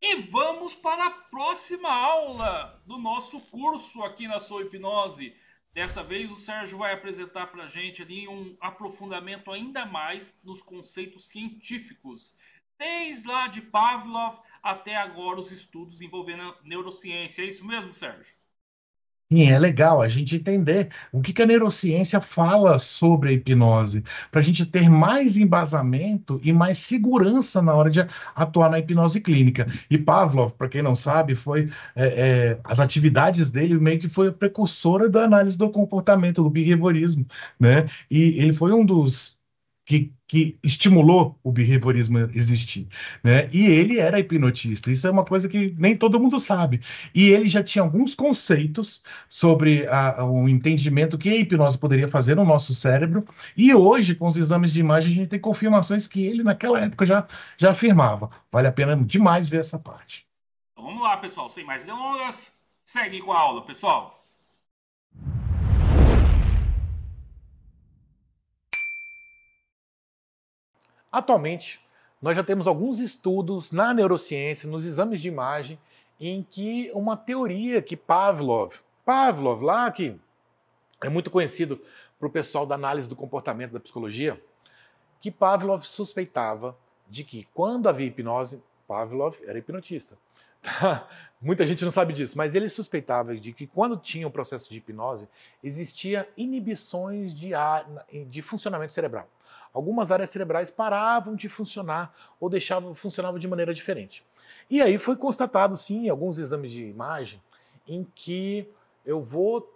E vamos para a próxima aula do nosso curso aqui na Sou Hipnose. Dessa vez o Sérgio vai apresentar para a gente ali um aprofundamento ainda mais nos conceitos científicos. Desde lá de Pavlov até agora os estudos envolvendo a neurociência. É isso mesmo, Sérgio? Sim, é legal a gente entender o que a neurociência fala sobre a hipnose, para a gente ter mais embasamento e mais segurança na hora de atuar na hipnose clínica. E Pavlov, para quem não sabe, foi as atividades dele meio que foi a precursora da análise do comportamento, do behaviorismo, né? E ele foi um dos que estimulou o behaviorismo a existir, né? E ele era hipnotista. Isso é uma coisa que nem todo mundo sabe. E ele já tinha alguns conceitos sobre o entendimento que a hipnose poderia fazer no nosso cérebro. E hoje, com os exames de imagem, a gente tem confirmações que ele, naquela época, já afirmava. Vale a pena demais ver essa parte. Então vamos lá, pessoal. Sem mais delongas, segue com a aula, pessoal. Atualmente, nós já temos alguns estudos na neurociência, nos exames de imagem, em que uma teoria que Pavlov lá que é muito conhecido para o pessoal da análise do comportamento da psicologia, que Pavlov suspeitava de que quando havia hipnose, Pavlov era hipnotista. Muita gente não sabe disso, mas ele suspeitava de que quando tinha o processo de hipnose, existia inibições de funcionamento cerebral. Algumas áreas cerebrais paravam de funcionar ou funcionavam de maneira diferente. E aí foi constatado, sim, em alguns exames de imagem, em que eu vou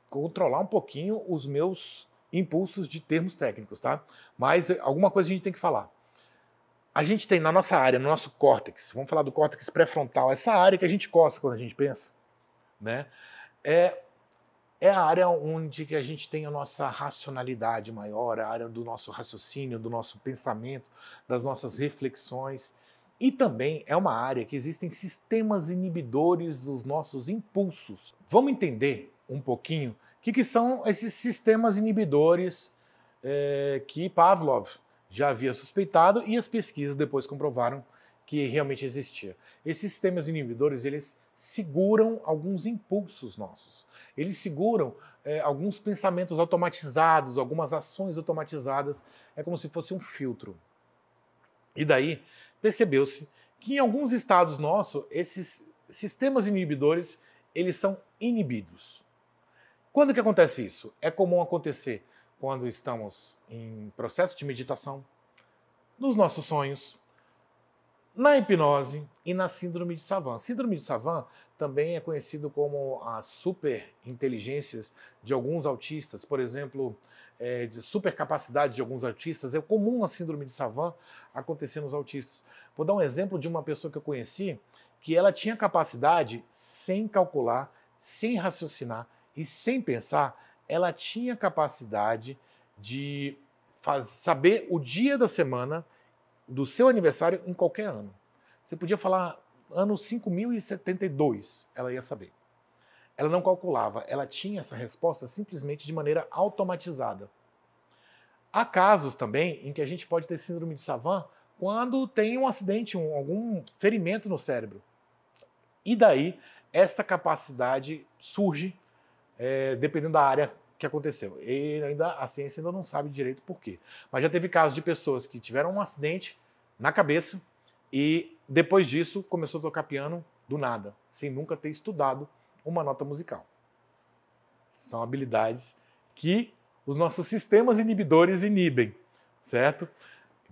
controlar um pouquinho os meus impulsos de termos técnicos, tá? Mas alguma coisa a gente tem que falar. A gente tem na nossa área, no nosso córtex, vamos falar do córtex pré-frontal, essa área que a gente coça quando a gente pensa, né? É, é a área onde que a gente tem a nossa racionalidade maior, a área do nosso raciocínio, do nosso pensamento, das nossas reflexões. E também é uma área que existem sistemas inibidores dos nossos impulsos. Vamos entender um pouquinho que são esses sistemas inibidores que Pavlov já havia suspeitado e as pesquisas depois comprovaram que realmente existia. Esses sistemas inibidores, eles seguram alguns impulsos nossos. Eles seguram alguns pensamentos automatizados, algumas ações automatizadas. É como se fosse um filtro. E daí percebeu-se que em alguns estados nossos, esses sistemas inibidores, eles são inibidos. Quando que acontece isso? É comum acontecer quando estamos em processo de meditação, nos nossos sonhos, na hipnose e na síndrome de Savant. Síndrome de Savant também é conhecido como as superinteligências de alguns autistas, por exemplo, de supercapacidade de alguns autistas. É comum a síndrome de Savant acontecer nos autistas. Vou dar um exemplo de uma pessoa que eu conheci que ela tinha capacidade, sem calcular, sem raciocinar e sem pensar, ela tinha capacidade de saber o dia da semana do seu aniversário em qualquer ano. Você podia falar ano 5072, ela ia saber. Ela não calculava, ela tinha essa resposta simplesmente de maneira automatizada. Há casos também em que a gente pode ter síndrome de Savant quando tem um acidente, algum ferimento no cérebro. E daí, esta capacidade surge dependendo da área que aconteceu. E ainda a ciência ainda não sabe direito por quê. Mas já teve casos de pessoas que tiveram um acidente na cabeça e depois disso começou a tocar piano do nada, sem nunca ter estudado uma nota musical. São habilidades que os nossos sistemas inibidores inibem, certo?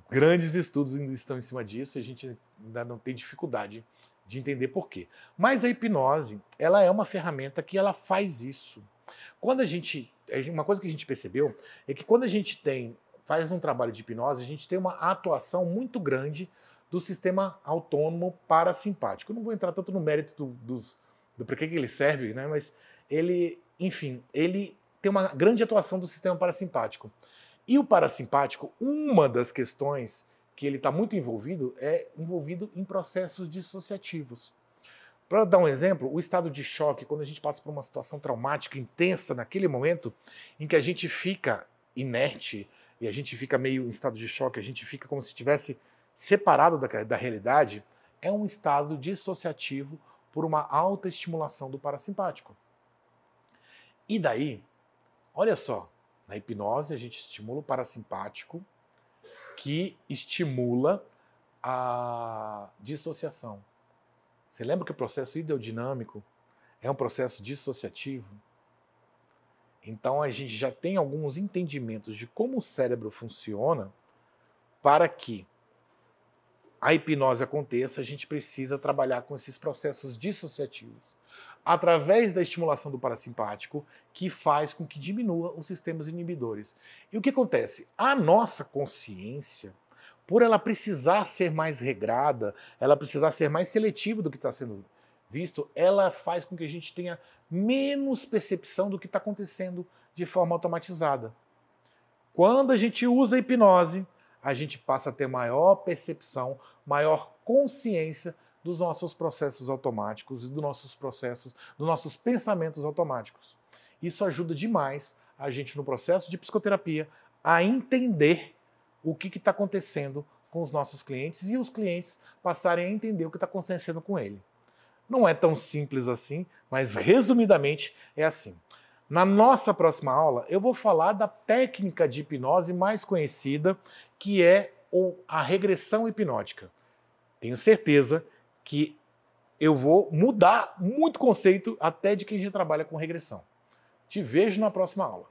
Grandes estudos ainda estão em cima disso e a gente ainda não tem dificuldade de entender por quê. Mas a hipnose, ela é uma ferramenta que ela faz isso. Quando uma coisa que a gente percebeu é que quando a gente faz um trabalho de hipnose, a gente tem uma atuação muito grande do sistema autônomo parasimpático. Eu não vou entrar tanto no mérito do para que ele serve, né? Mas enfim, ele tem uma grande atuação do sistema parasimpático. E o parasimpático, uma das questões que ele está muito envolvido é envolvido em processos dissociativos. Para dar um exemplo, o estado de choque, quando a gente passa por uma situação traumática intensa naquele momento, em que a gente fica inerte e a gente fica meio em estado de choque, a gente fica como se estivesse separado da realidade, é um estado dissociativo por uma alta estimulação do parasimpático. E daí, olha só, na hipnose a gente estimula o parasimpático, que estimula a dissociação. Você lembra que o processo ideodinâmico é um processo dissociativo? Então a gente já tem alguns entendimentos de como o cérebro funciona. Para que a hipnose aconteça, a gente precisa trabalhar com esses processos dissociativos, através da estimulação do parasimpático, que faz com que diminua os sistemas inibidores. E o que acontece? A nossa consciência, por ela precisar ser mais regrada, ela precisar ser mais seletiva do que está sendo visto, ela faz com que a gente tenha menos percepção do que está acontecendo de forma automatizada. Quando a gente usa a hipnose, a gente passa a ter maior percepção, maior consciência dos nossos processos automáticos e dos nossos pensamentos automáticos. Isso ajuda demais a gente no processo de psicoterapia a entender o que está acontecendo com os nossos clientes e os clientes passarem a entender o que está acontecendo com ele. Não é tão simples assim, mas resumidamente é assim. Na nossa próxima aula, eu vou falar da técnica de hipnose mais conhecida, que é a regressão hipnótica. Tenho certeza que eu vou mudar muito o conceito até de quem já trabalha com regressão. Te vejo na próxima aula.